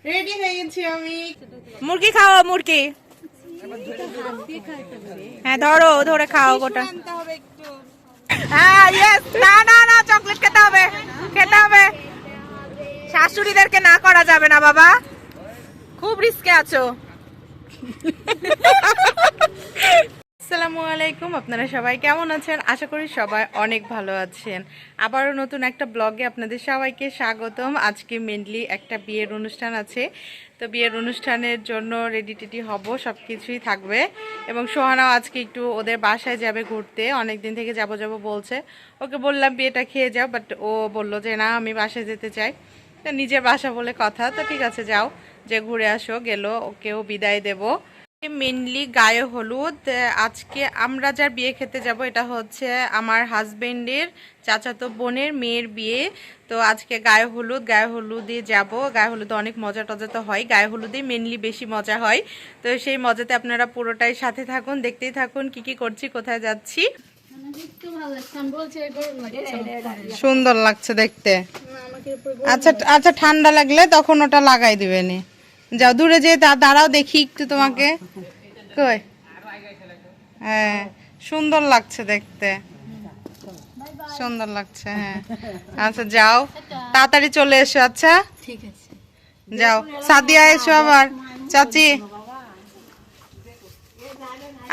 Ready হয়ে গেছি আমি। মুরগি খাও, মুরগি। হ্যাঁ ধরো, ধরে খাও গোটা। আনতে হবে একটু। হ্যাঁ ইয়েস, না না না, চকলেট খেতে হবে, খেতে হবে। শাশুড়িদেরকে না করা যাবে না বাবা, খুব রিস্কে আছো। আসসালামু আলাইকুম, আপনারা সবাই কেমন আছেন? আশা করি সবাই অনেক ভালো আছেন। আবারও নতুন একটা ব্লগে আপনাদের সবাইকে স্বাগতম। আজকে মেনলি একটা বিয়ের অনুষ্ঠান আছে, তো বিয়ের অনুষ্ঠানের জন্য রেডি টেডি হব, সব কিছুই থাকবে। এবং সোহানাও আজকে একটু ওদের বাসায় যাবে ঘুরতে, অনেক দিন থেকে যাবো যাবো বলছে। ওকে বললাম বিয়েটা খেয়ে যাও, বাট ও বললো যে না আমি বাসায় যেতে চাই। তো নিজের বাসা বলে কথা, তো ঠিক আছে যাও, যে ঘুরে আসো। গেল, ওকেও বিদায় দেবো। মেনলি গায়ে হলুদ। আজকে আমরা যার বিয়ে খেতে যাব এটা হচ্ছে আমার হাজবেন্ডের চাচাতো বোনের মেয়ের বিয়ে। তো আজকে গায়ে হলুদে যাব। গায়ে হলুদে অনেক মজা টজা তো হয়, গায়ে হলুদে মেনলি বেশি মজা হয়। তো সেই মজাতে আপনারা পুরোটাই সাথে থাকুন, দেখতেই থাকুন কি কি করছি, কোথায় যাচ্ছি। সুন্দর লাগছে দেখতে। আচ্ছা আচ্ছা, ঠান্ডা লাগলে তখন ওটা লাগাই দিবেনি। যাও দূরে যে দাঁড়াও, দেখি একটু তোমাকে। কই, হ্যাঁ সুন্দর লাগছে দেখতে, সুন্দর লাগছে। হ্যাঁ আচ্ছা যাও, তাড়াতাড়ি চলে এসো। আচ্ছা ঠিক আছে, যাও। সাদিয়া এসো আবার, চাচি।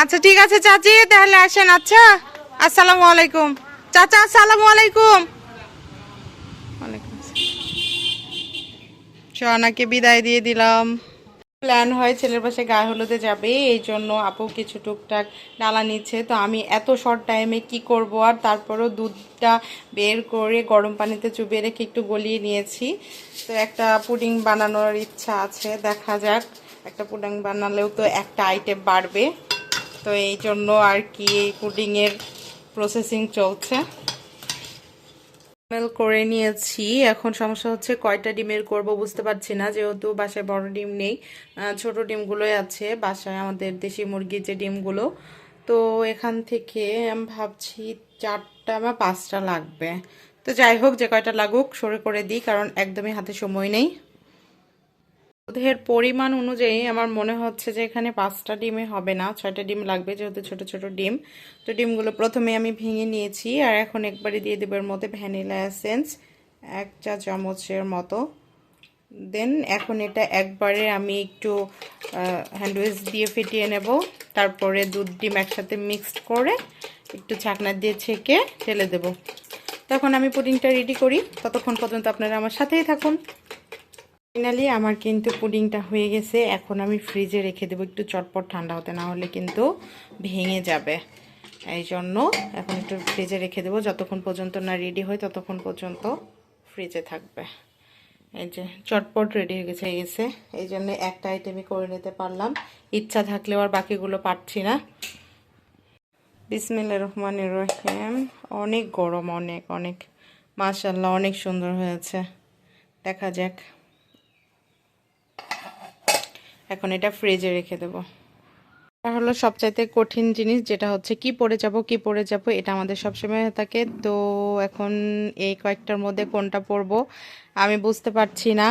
আচ্ছা ঠিক আছে চাচি, তাহলে আসেন। আচ্ছা আসসালামু আলাইকুম চাচা, আসসালামু আলাইকুম। ওয়ালাইকুম আসসালাম। সোহানাকে বিদায় দিয়ে দিলাম। প্ল্যান হয় ছেলের পাশে গায়ে হলুদে যাবে, এই জন্য আপু কিছু টুকটাক ডালা নিচ্ছে। তো আমি এত শর্ট টাইমে কি করব, আর তারপরও দুধটা বের করে গরম পানিতে চুবিয়ে রেখে একটু গলিয়ে নিয়েছি। তো একটা পুডিং বানানোর ইচ্ছা আছে, দেখা যাক। একটা পুডিং বানালেও তো একটা আইটেম বাড়বে, তো এই জন্য আর কি এই পুডিংয়ের প্রসেসিং চলছে। করে নিয়েছি। এখন সমস্যা হচ্ছে কয়টা ডিমের করব বুঝতে পারছি না, যেহেতু বাসায় বড় ডিম নেই, ছোট ডিমগুলোই আছে বাসায়, আমাদের দেশি মুরগির যে ডিমগুলো। তো এখান থেকে আমি ভাবছি 4টা বা 5টা লাগবে। তো যাই হোক, যে কয়টা লাগুক সরে করে দিই, কারণ একদমই হাতে সময় নেই। দুধের পরিমাণ অনুযায়ী আমার মনে হচ্ছে যে এখানে 5টা ডিমে হবে না, 6টা ডিম লাগবে, যেহেতু ছোট ছোট ডিম। তো ডিমগুলো প্রথমে আমি ভেঙে নিয়েছি, আর এখন একবারে দিয়ে দেবো এর মধ্যে ভ্যানিলা এসেন্স 1 চা চামচের মতো। দেন এখন এটা একবারে আমি একটু হ্যান্ড উইচ দিয়ে ফেটিয়ে নেব। তারপরে দুধ ডিম একসাথে মিক্সড করে একটু ছাকনা দিয়ে ছেঁকে ঢেলে দেব। তখন আমি পুডিংটা রেডি করি, ততক্ষণ পর্যন্ত আপনারা আমার সাথেই থাকুন। ফাইনালি আমার কিন্তু পুডিংটা হয়ে গেছে। এখন আমি ফ্রিজে রেখে দেবো একটু চটপট ঠান্ডা হতে, না হলে কিন্তু ভেঙে যাবে। এই জন্য এখন একটু ফ্রিজে রেখে দেবো, যতক্ষণ পর্যন্ত না রেডি হয় ততক্ষণ পর্যন্ত ফ্রিজে থাকবে। এই যে চটপট রেডি হয়ে গেছে। এই জন্য একটা আইটেমই করে নিতে পারলাম, ইচ্ছা থাকলেও আর বাকিগুলো পারছি না। বিসমিল্লাহির রহমানির রহিম। অনেক গরম, অনেক অনেক, মাশাআল্লাহ অনেক সুন্দর হয়েছে। দেখা যাক। এখন এটা ফ্রিজে রেখে দেবো। এটা হলো সবচাইতে কঠিন জিনিস, যেটা হচ্ছে কি পরে যাব, এটা আমাদের সবসময় থাকে। তো এখন এই কয়েকটার মধ্যে কোনটা পরবো আমি বুঝতে পারছি না,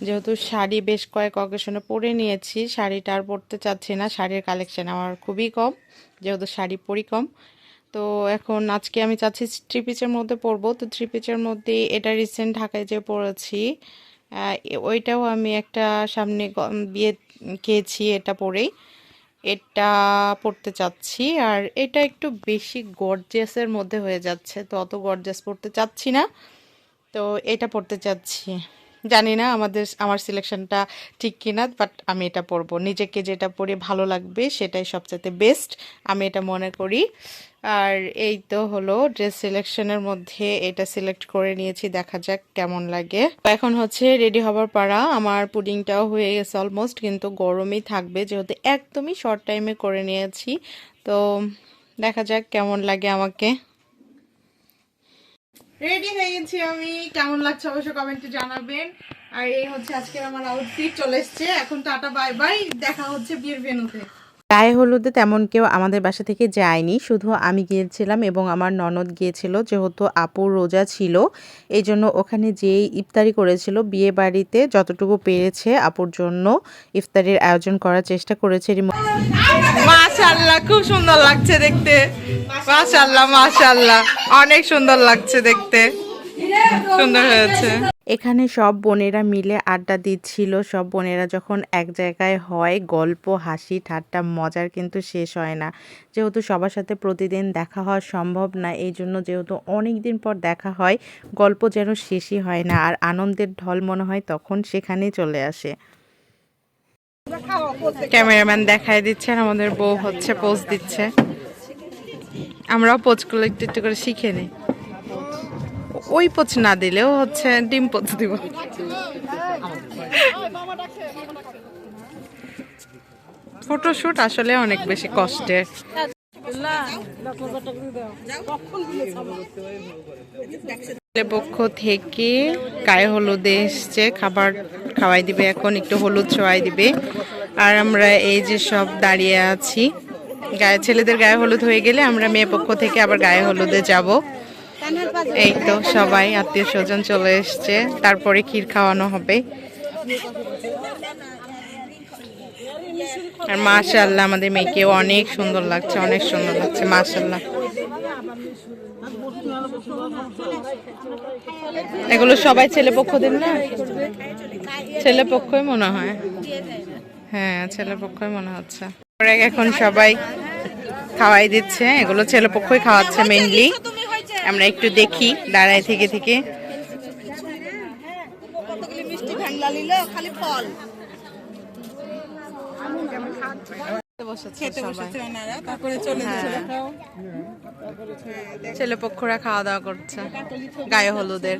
যেহেতু শাড়ি বেশ কয়েক অকেশনে পরে নিয়েছি, শাড়িটা আর পরতে চাচ্ছি না। শাড়ির কালেকশন আমার খুবই কম, যেহেতু শাড়ি পরি কম। তো এখন আজকে আমি চাচ্ছি থ্রি পিসের মধ্যে পরবো। তো থ্রি পিসের মধ্যে এটা রিসেন্ট ঢাকায় যে পরেছি, ওইটাও আমি একটা সামনে বিয়ে খেয়েছি, এটা পরেই এটা পরতে চাচ্ছি। আর এটা একটু বেশি গর্জিয়াসের মধ্যে হয়ে যাচ্ছে, তো অত গর্জিয়াস পরতে চাচ্ছি না, তো এটা পরতে চাচ্ছি। জানি না আমার সিলেকশনটা ঠিক কিনা, বাট আমি এটা পরবো। নিজেকে যেটা পরে ভালো লাগবে সেটাই সবচেয়ে বেস্ট, আমি এটা মনে করি। আর এই তো হলো ড্রেস সিলেকশনের মধ্যে এটা সিলেক্ট করে নিয়েছি, দেখা যাক কেমন লাগে। এখন হচ্ছে রেডি হবার পাড়া। আমার পুডিংটাও হয়ে গেছে অলমোস্ট, কিন্তু গরমই থাকবে যেহেতু একদমই শর্ট টাইমে করে নিয়েছি। তো দেখা যাক কেমন লাগে আমাকে। রেডি হয়ে গেছি আমি, কেমন লাগছে অবশ্যই কমেন্টে জানাবেন। আর এই হচ্ছে আজকের আমার আউটফিট, চলে এসছে। এখন টাটা বাই বাই, দেখা হচ্ছে বিয়ের ভেন্যুতে। গায়ে হলুদে তেমন কেউ আমাদের বাসা থেকে যায়নি, শুধু আমি গিয়েছিলাম এবং আমার ননদ গিয়েছিল, যেহেতু আপুর রোজা ছিল এই জন্য ওখানে যেই ইফতারি করেছিল বিয়ে বাড়িতে যতটুকু পেরেছে আপুর জন্য ইফতারির আয়োজন করার চেষ্টা করেছে। মাশাআল্লাহ, খুব সুন্দর লাগছে দেখতে। মাশাআল্লাহ মাশাআল্লাহ, অনেক সুন্দর লাগছে দেখতে, সুন্দর হয়েছে। এখানে সব বোনেরা মিলে আড্ডা দিচ্ছিল। সব বোনেরা যখন এক জায়গায় হয় গল্প হাসি ঠাট্টা মজার কিন্তু শেষ হয় না। যেহেতু সবার সাথে প্রতিদিন দেখা হওয়া সম্ভব না, এই জন্য যেহেতু অনেক দিন পর দেখা হয় গল্প যেন শেষই হয় না, আর আনন্দের ঢল মনে হয় তখন সেখানেই চলে আসে। ক্যামেরাম্যান দেখায় দিচ্ছে আর আমাদের বউ হচ্ছে পোজ দিচ্ছে। আমরাও পোজ করলে একটু একটু করে শিখে নিই। ওই পোচ না দিলেও হচ্ছে ডিম পোচ দিব। ফটোশুট আসলে অনেক বেশি কষ্টের। পক্ষ থেকে গায়ে হলুদে এসছে, খাবার খাওয়াই দিবে, এখন একটু হলুদ ছোঁয়াই দিবে। আর আমরা এই যে সব দাঁড়িয়ে আছি, ছেলেদের গায়ে হলুদ হয়ে গেলে আমরা মেয়ে পক্ষ থেকে আবার গায়ে হলুদে যাব। এই তো সবাই আত্মীয় স্বজন চলে এসছে, তারপরে ক্ষীর খাওয়ানো হবে। আর মাশাআল্লাহ আমাদের মেয়েকেও অনেক সুন্দর লাগছে, অনেক সুন্দর লাগছে মাশাআল্লাহ। এগুলো সবাই ছেলে পক্ষদের না? ছেলে পক্ষই মনে হয়, হ্যাঁ ছেলে পক্ষই মনে হচ্ছে। এখন সবাই খাওয়াই দিচ্ছে, এগুলো ছেলে পক্ষই খাওয়াচ্ছে মেইনলি। আমরা একটু দেখি দাঁড়ায় থেকে থেকে। ছেলে পক্ষরা খাওয়া দাওয়া করছে গায়ে হলুদের।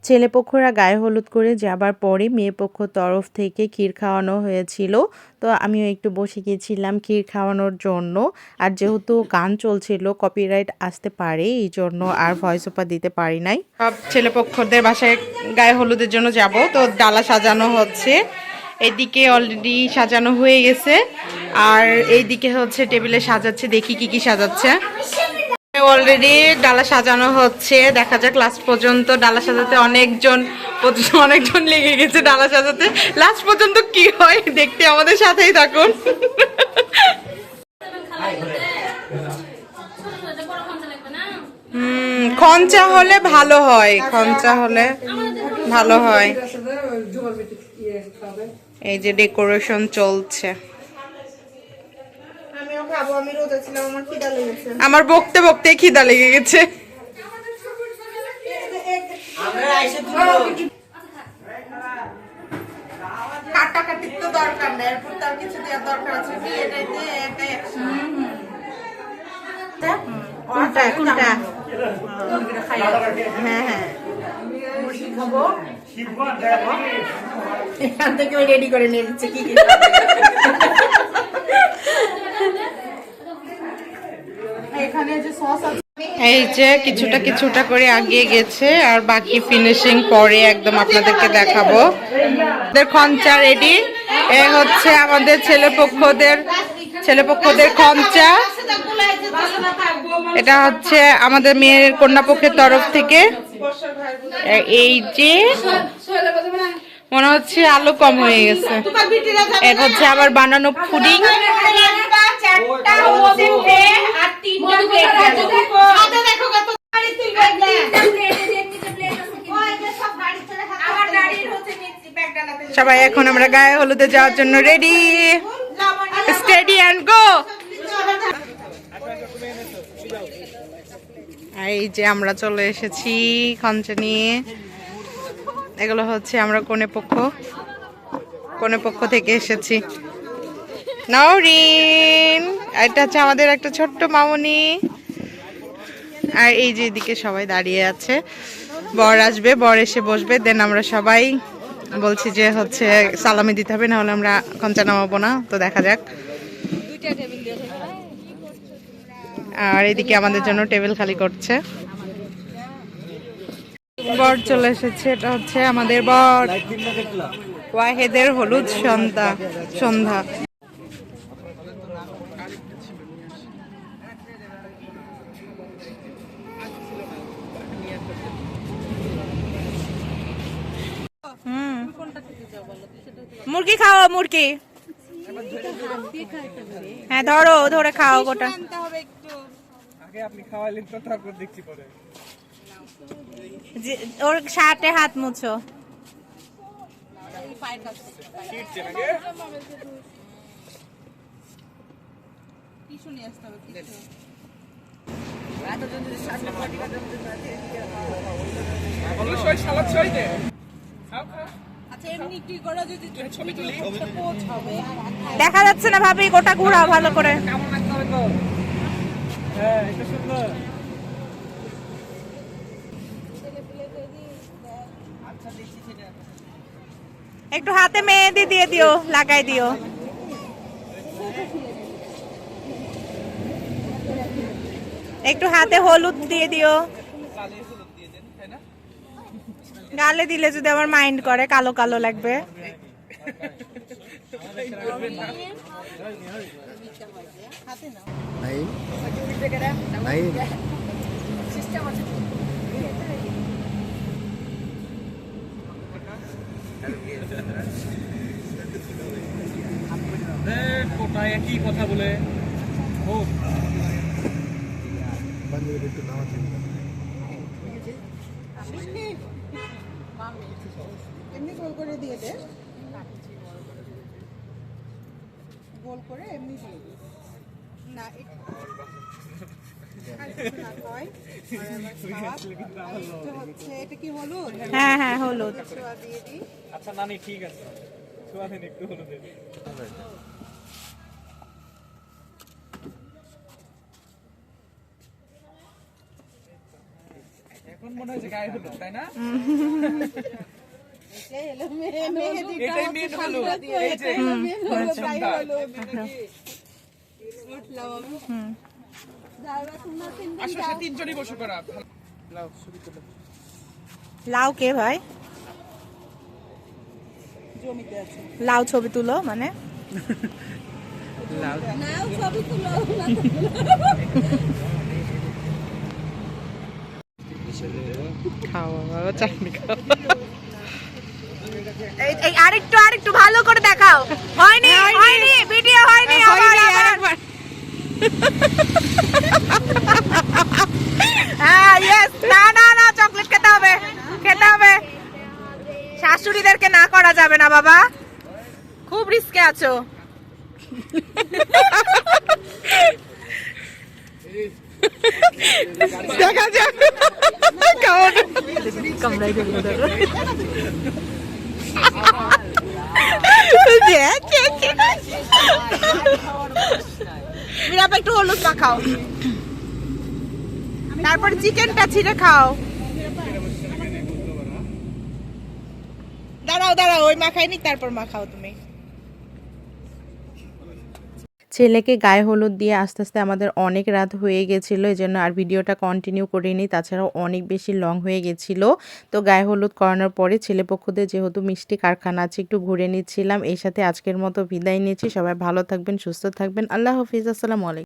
ছেলেপক্ষরা গায়ে হলুদ করে যাবার পরে মেয়ে পক্ষ তরফ থেকে ক্ষীর খাওয়ানো হয়েছিল। তো আমিও একটু বসে গিয়েছিলাম ক্ষীর খাওয়ানোর জন্য। আর যেহেতু গান চলছিল কপিরাইট আসতে পারে, এই জন্য আর ভয়েস ওভার দিতে পারি নাই। সব ছেলেপক্ষদের বাসায় গায়ে হলুদের জন্য যাব, তো ডালা সাজানো হচ্ছে। এদিকে অলরেডি সাজানো হয়ে গেছে, আর এইদিকে হচ্ছে টেবিলে সাজাচ্ছে, দেখি কি কি সাজাচ্ছে। অলরেডি ডালা সাজানো হচ্ছে, দেখা যাক লাস্ট পর্যন্ত। ডালা সাজাতে অনেকজন লেগে গেছে ডালা সাজাতে, লাস্ট পর্যন্ত কি হয় দেখতে আমাদের সাথেই থাকুন। খঞ্চা হলে ভালো হয়, খঞ্চা হলে ভালো হয়। এই যে ডেকোরেশন চলছে। আমার বকতে বকতে খিদা লেগে গেছে। কাটাকাটির তো দরকার নেই, এরপর তার কিছু দেওয়ার দরকার আছে। বিয়েটাইতে একাই কোনটা হ্যাঁ হ্যাঁ এখান থেকে রেডি করে নিয়ে দিচ্ছে কি কি। এই যে কিছুটা কিছুটা করে আগিয়ে গেছে, আর বাকি ফিনিশিং পরে একদম আপনাদেরকে দেখাবো। খঞ্চা রেডি, এ হচ্ছে আমাদের ছেলেপক্ষদের খঞ্চা। এটা হচ্ছে আমাদের মেয়ের কন্যাপক্ষের তরফ থেকে। এই যে মনে হচ্ছে আলু কম হয়ে গেছে, এটা হচ্ছে আবার বানানো পুডিং। সবাই এখন আমরা গায়ে হলুদে যাওয়ার জন্য রেডি, স্টেডি এন্ড গো। এই যে আমরা চলে এসেছি খঞ্চা নিয়ে। এগুলো হচ্ছে আমরা কনে পক্ষ থেকে এসেছি। নওরিন, এটা হচ্ছে আমাদের একটা ছোট্ট মামুনি। আর এই যে এদিকে সবাই দাঁড়িয়ে আছে, বর আসবে, বর এসে বসবে, দেন আমরা সবাই বলছি যে হচ্ছে সালামি দিতে হবে, নাহলে আমরা খঞ্চা নামাবো না। তো দেখা যাক। আর এদিকে আমাদের জন্য টেবিল খালি করছে। বর চলে এসেছে, এটা হচ্ছে আমাদের বর। ওয়াহেদের হলুদ সন্ধ্যা সন্ধ্যা। মুরগি খাও মুরগি। হ্যাঁ ধরো, ধরে খাও গোটা। ওর শার্টে হাত মুছো। দেখা যাচ্ছে না ভাবি, গোটা ঘুরাও ভালো করে। একটু হাতে মেহেদি দিয়ে দিও, লাগাই দিও। একটু হাতে হলুদ দিয়ে দিও। গালে দিলে যদি আমার মাইন্ড করে, কালো কালো লাগবে। কি কথা বলে এমনি গোল করে দিয়ে দে, গোল করে এমনি দিয়ে দে না। এটা কি হলুদ? হ্যাঁ হ্যাঁ হলুদ। দিয়ে দিই। আচ্ছা নানি ঠিক আছে, ছোঁয়া দেন একটু হলুদ দেন। এখন মনে হয় যে গায়ে হলুদ, তাই না? এটাই মেন হলুদ। এই যে আসলে সে তিনজনই বসে করা। লাউ কে ভাই? লাউ ছবি তুলো মানে আরেকটু আরেকটু ভালো করে দেখাও। হয়নি হয়নি, ভিডিও হয়নি। হ্যাঁ ইয়েস। না না না, চকলেট খেতে হবে, খেতে হবে। শাশুড়িদেরকে না করা যাবে না বাবা, খুব রিস্কে আছো। দেখা যাক কামড়াই দেবো। একটু হলুদ মাখাও, তারপর চিকেনটা ছিঁড়ে খাও। দাঁড়াও দাঁড়াও, ওই মাখাইনি, তারপর মাখাও তুমি। ছেলেকে গায়ে হলুদ দিয়ে আস্তে আস্তে আমাদের অনেক রাত হয়ে গেছিলো, এই জন্য আর ভিডিওটা কন্টিনিউ করিনি। তাছাড়াও অনেক বেশি লং হয়ে গেছিলো। তো গায়ে হলুদ করানোর পরে ছেলেপক্ষদের যেহেতু মিষ্টি কারখানা আছে, একটু ঘুরে নিচ্ছিলাম। এই সাথে আজকের মতো বিদায় নিচ্ছি। সবাই ভালো থাকবেন, সুস্থ থাকবেন। আল্লাহ হাফিজ, আসসালামু আলাইকুম।